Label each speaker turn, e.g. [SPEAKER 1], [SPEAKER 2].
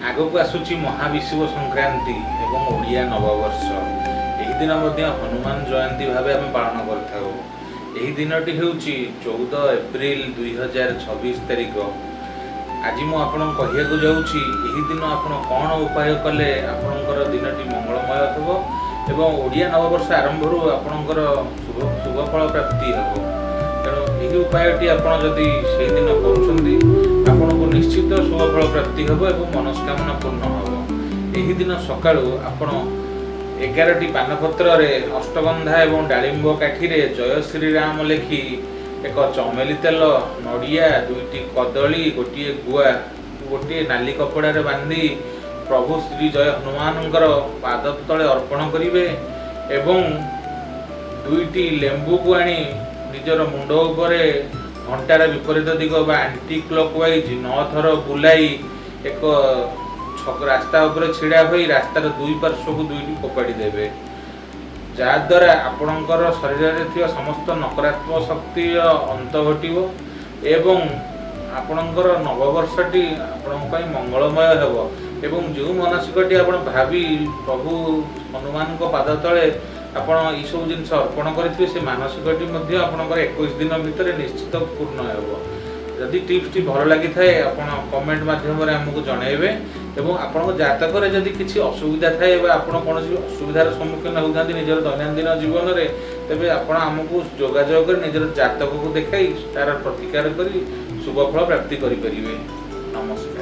[SPEAKER 1] आगक आसुची महाविषुव संक्रांति एवं ओडिया नववर्ष। यही दिन हनुमान जयंती भाव आम पालन कर दिनटी हूँ 14 एप्रिल 2026 तारिख। आज मुझे कहू जाऊँगी यही दिन आप कौन उपाय कले आपणकर दिनटी मंगलमय हो एवं ओडिया नववर्ष आरंभ आपणकर शुभ फल प्राप्ति हो। तेणु यही उपायटी आपड़ जदि से दिन कर निश्चित शुभ फल प्राप्ति हो एवं मनस्कामना पूर्ण हो। यही दिन सकाळु आपण 11टी पानपत्र अष्टगंधा एवं डालिंब काठी जय श्रीराम लिखि एक चमेली तेल नड़िया 2टी कदली गोटे गुआ गोटे नाली कपड़ा बांधी प्रभु श्री जय हनुमान पाद तले अर्पण करेंगे एवं 2टी लेंबू को आनी निजर मुंड उपरे घंटार विपरीत दिग बा एंटी क्लॉकवाइज 9 थर बुलाई एक रास्ता उपरे छिड़ा होई रास्तार दुई पार्श्व को 2टी फोपाड़ी देवे जहाद्वारा आपणकर शरीर में थी समस्त नकारात्मक शक्ति अंत घटो एवं आपणकर नववर्षटी आपण मंगलमय हो एवं जो मानसिकटी आप भावी प्रभु हनुमान पाद तले आपण ये सब जिन अर्पण करेंगे से मानसिकटी आपणकर 21 दिन भितर निश्चित पूर्ण हो। जदि टिप्स भल लगी थाए आपण कमेंट माध्यम आमको जनइबे एवं आपण जातक जदि किसी असुविधा थाए आपण कौन असुविधार सम्मुखीन होता निजर दैनंदिन जीवन में तेज आपण आमको जोगाजोग कर निजर जातक को देखाई तार प्रतिकार कर शुभ फल प्राप्ति करें। नमस्कार।